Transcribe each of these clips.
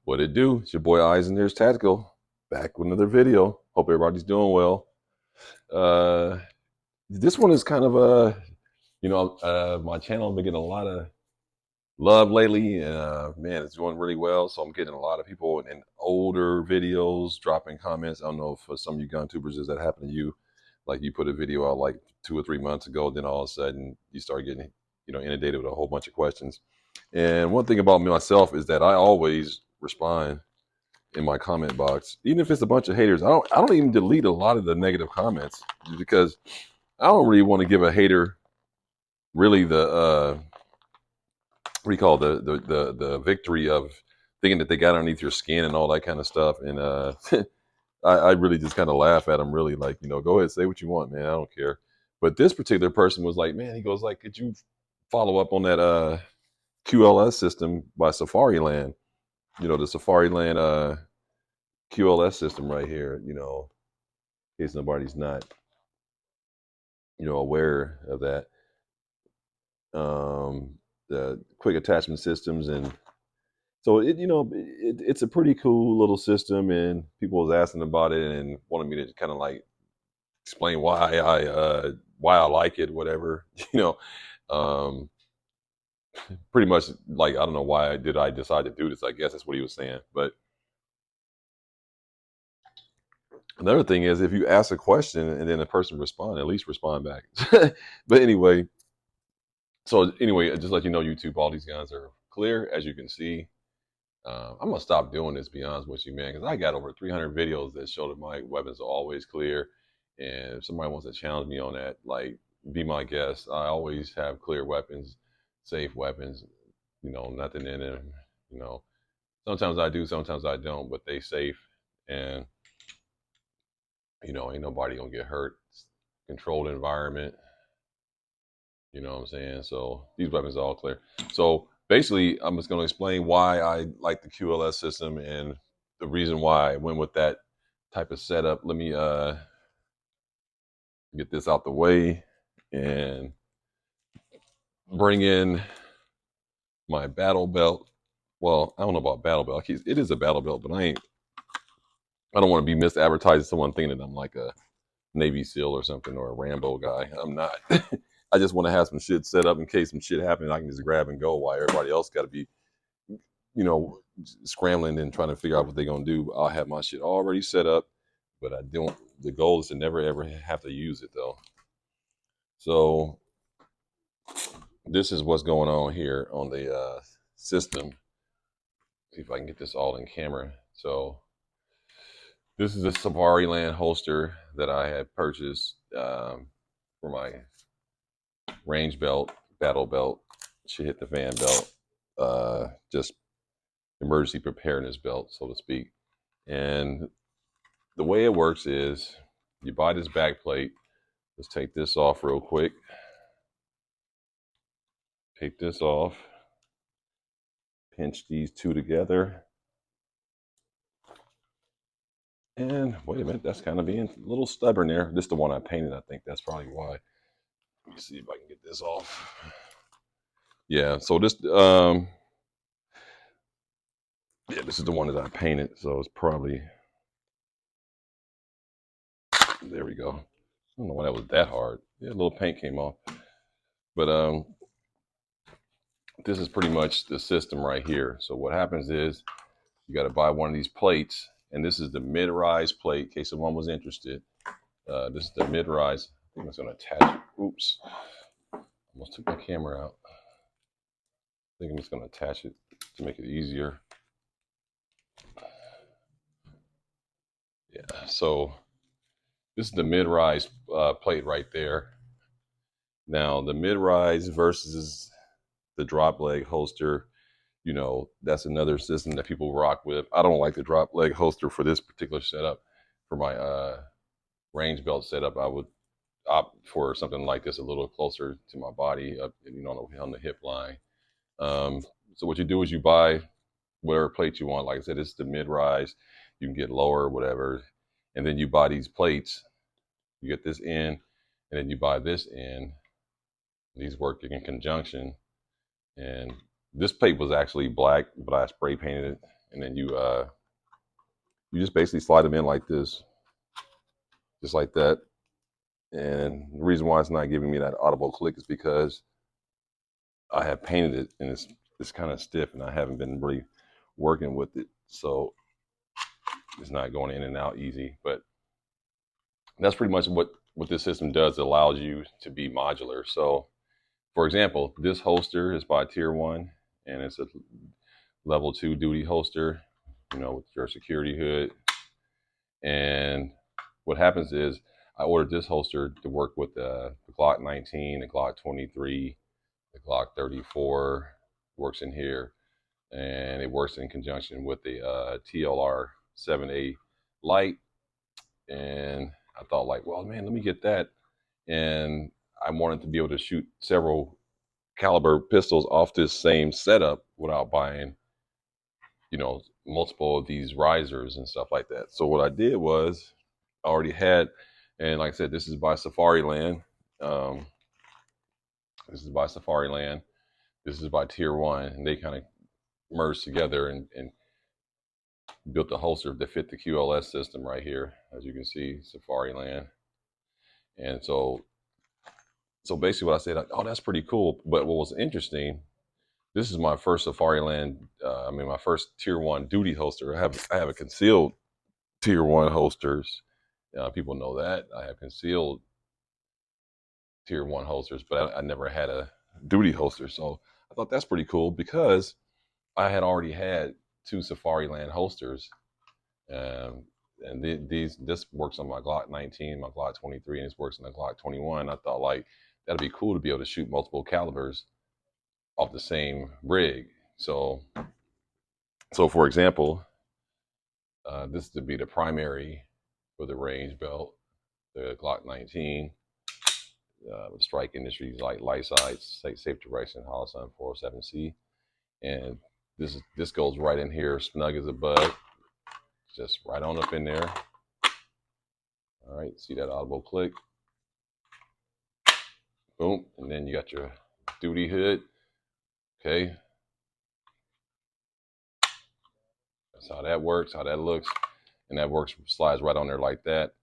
What it do? It's your boy Eyes and There's Tactical, back with another video. Hope everybody's doing well. Uh, this one is kind of my channel has been getting a lot of love lately, and man, it's doing really well. So I'm getting a lot of people in older videos dropping comments. I don't know if for some of you gun tubers, does that happen to you? Like you put a video out like 2 or 3 months ago, then all of a sudden you start getting inundated with a whole bunch of questions. And one thing about me myself is that I always respond in my comment box, even if it's a bunch of haters. I don't even delete a lot of the negative comments because I don't really want to give a hater really the what do you call it? The victory of thinking that they got underneath your skin and all that kind of stuff. And I really just kind of laugh at them, really, like, go ahead, say what you want, man. I don't care. But this particular person was like, man, he goes like, could you follow up on that QLS system by Safariland? The Safariland QLS system right here, in case nobody's not, aware of that. The quick attachment systems, and so it's a pretty cool little system, and people was asking about it and wanted me to kind of like explain why I like it, whatever, um, pretty much like, I don't know why I decide to do this. I guess that's what he was saying. But another thing is, if you ask a question and then the person respond, at least respond back. But anyway, just let you know, YouTube, all these guns are clear, as you can see. I'm gonna stop doing this, be honest with you, man, because I got over 300 videos that show that my weapons are always clear. And if somebody wants to challenge me on that, like, be my guest. I always have clear weapons, safe weapons, nothing in them. Sometimes I do, sometimes I don't, but they safe, and ain't nobody gonna get hurt. Controlled environment. You know what I'm saying? So these weapons are all clear. So basically, I'm just going to explain why I like the QLS system and the reason why I went with that type of setup. Let me get this out the way and bring in my battle belt. Well, I don't know about battle belt. It is a battle belt, but I don't want to be misadvertising someone thinking that I'm like a Navy SEAL or something, or a Rambo guy. I'm not. I just want to have some shit set up in case some shit happens. I can just grab and go while everybody else got to be, scrambling and trying to figure out what they're gonna do. I'll have my shit already set up, but I don't. The goal is to never ever have to use it though. So this is what's going on here on the system. See if I can get this all in camera. So this is a Safariland holster that I had purchased for my range belt, battle belt, shit hit the fan belt, just emergency preparedness belt, so to speak. And the way it works is you buy this back plate. Let's take this off real quick. Take this off. Pinch these two together. And wait a minute, that's kind of being a little stubborn there. This is the one I painted. I think that's probably why. Let me see if I can get this off. Yeah, so this this is the one that I painted. So it's probably, there we go. I don't know why that was that hard. Yeah, a little paint came off. But this is pretty much the system right here. So what happens is you got to buy one of these plates, and this is the mid-rise plate, in case someone was interested. This is the mid-rise. I think I'm just going to attach it. Oops. Almost took my camera out. I think I'm just going to attach it to make it easier. Yeah, so this is the mid-rise plate right there. Now, the mid-rise versus the drop leg holster, that's another system that people rock with. I don't like the drop leg holster for this particular setup. For my range belt setup, I would opt for something like this, a little closer to my body, up, on the hip line. So what you do is you buy whatever plate you want. Like I said, it's the mid-rise. You can get lower, whatever, and then you buy these plates. You get this in, and then you buy this in. These work in conjunction. And this plate was actually black, but I spray painted it. and then you just basically slide them in like this, just like that. And the reason why it's not giving me that audible click is because I have painted it and it's kind of stiff, and I haven't been really working with it, so it's not going in and out easy. But that's pretty much what this system does. It allows you to be modular. So, for example, this holster is by Tier 1, and it's a level 2 duty holster, you know, with your security hood. And what happens is I ordered this holster to work with the Glock 19, the Glock 23, the Glock 34 works in here, and it works in conjunction with the TLR 7A light. And I thought, like, well, man, let me get that. And I wanted to be able to shoot several caliber pistols off this same setup without buying, you know, multiple of these risers and stuff like that. So what I did was I already had, and like I said, this is by Safariland. This is by Safariland. This is by Tier 1, and they kind of merged together and built a holster to fit the QLS system right here, as you can see, Safariland. And so basically what I said, oh, that's pretty cool. But what was interesting, this is my first Safariland, my first Tier 1 duty holster. I have a concealed Tier 1 holsters. People know that. I have concealed Tier 1 holsters, but I never had a duty holster. So I thought that's pretty cool because I had already had 2 Safariland holsters. And this works on my Glock 19, my Glock 23, and this works on the Glock 21. I thought, like, that'd be cool to be able to shoot multiple calibers off the same rig. So for example, this would be the primary for the range belt, the Glock 19, with Strike Industries like light sights, safe direction, Holosun 407C, and this goes right in here, snug as a bug, just right on up in there. All right, see that audible click? Boom, and then you got your duty hood. Okay, that's how that works, how that looks, and that works, slides right on there like that.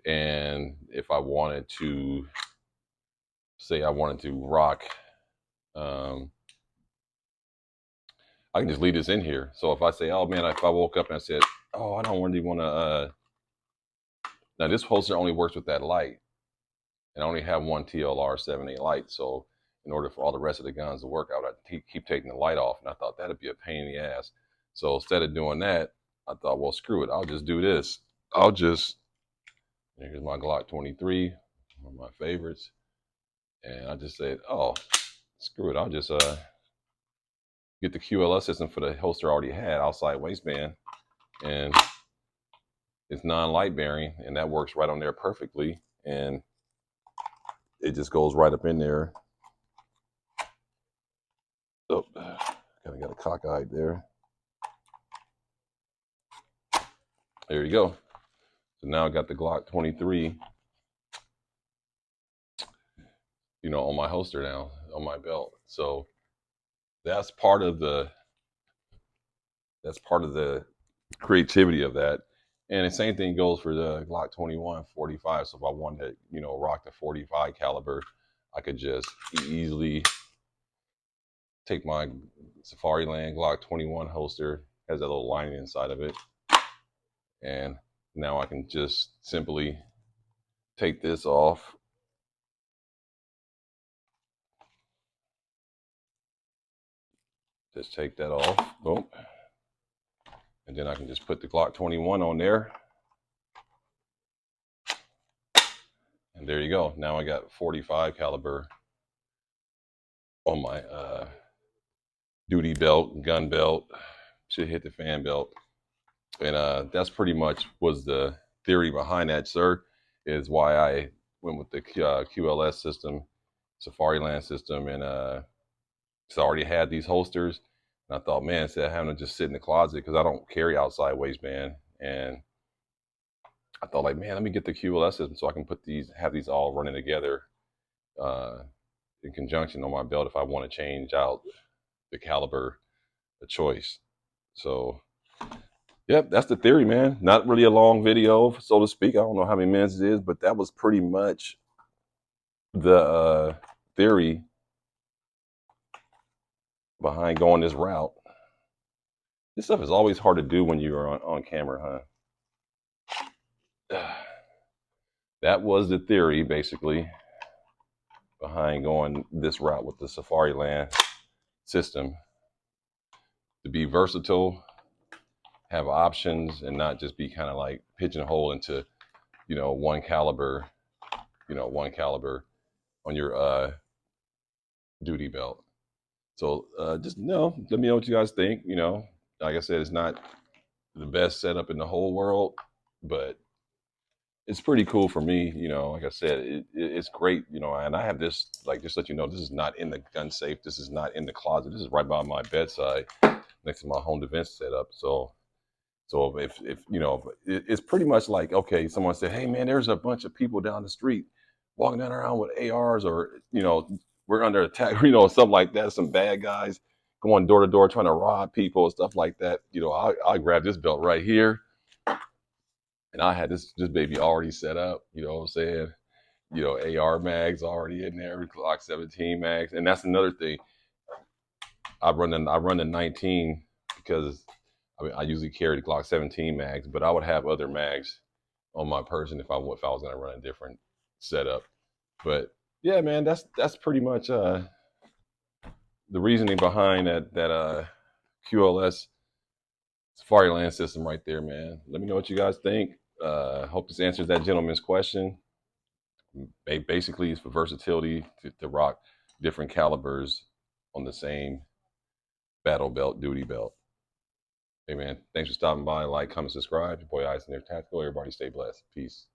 And if I wanted to, say I wanted to rock, I can just leave this in here. So if I say, oh man, if I woke up and I said, oh, I don't really want to, now this holster only works with that light, and I only have one TLR 7A light. So in order for all the rest of the guns to work, I would have to keep taking the light off. And I thought that'd be a pain in the ass. So instead of doing that, I thought, well, screw it. I'll just do this. Here's my Glock 23, one of my favorites. And I just said, oh, screw it. I'll just get the QLS system for the holster I already had, outside waistband. And it's non-light bearing, and that works right on there perfectly. And it just goes right up in there. Oh, kind of got a cockeyed there. There you go. So now I got the Glock 23, you know, on my holster now, on my belt. So that's part of the creativity of that. And the same thing goes for the Glock 21 45. So if I wanted to, you know, rock the 45 caliber, I could just easily take my Safariland Glock 21 holster, has that little lining inside of it, and now I can just simply take this off. Just take that off, boom. And then I can just put the Glock 21 on there. And there you go. Now I got 45 caliber on my duty belt, gun belt, should hit the fan belt. And that's pretty much was the theory behind that, sir, is why I went with the QLS system, Safariland system. And so I already had these holsters. And I thought, man, instead of having to just sit in the closet, because I don't carry outside waistband. And I thought, like, man, let me get the QLS system so I can have these all running together in conjunction on my belt if I want to change out the caliber of choice. So, yep, that's the theory, man. Not really a long video, so to speak. I don't know how many minutes it is, but that was pretty much the theory behind going this route. This stuff is always hard to do when you're on camera, huh? That was the theory, basically, behind going this route with the Safariland system. To be versatile, have options, and not just be kind of like pigeonholed into, one caliber, one caliber on your duty belt. So just let me know what you guys think. Like I said, it's not the best setup in the whole world, but it's pretty cool for me. Like I said, it's great. And I have this, like, just let you know, this is not in the gun safe. This is not in the closet. This is right by my bedside, next to my home defense setup. So if it's pretty much like, okay, someone said, hey man, there's a bunch of people down the street walking down around with ARs, or we're under attack, something like that. Some bad guys going door to door trying to rob people and stuff like that. I grab this belt right here, and I had this baby already set up. You know what I'm saying? AR mags already in there, Glock 17 mags, and that's another thing. I run the 19 because I usually carry the Glock 17 mags, but I would have other mags on my person if I was going to run a different setup. But yeah, man, that's pretty much the reasoning behind that QLS Safariland system right there, man. Let me know what you guys think. Hope this answers that gentleman's question. Basically, it's for versatility to rock different calibers on the same battle belt, duty belt. Hey man, thanks for stopping by. Like, comment, subscribe. Your boy Eisen there, Tactical. Everybody stay blessed. Peace.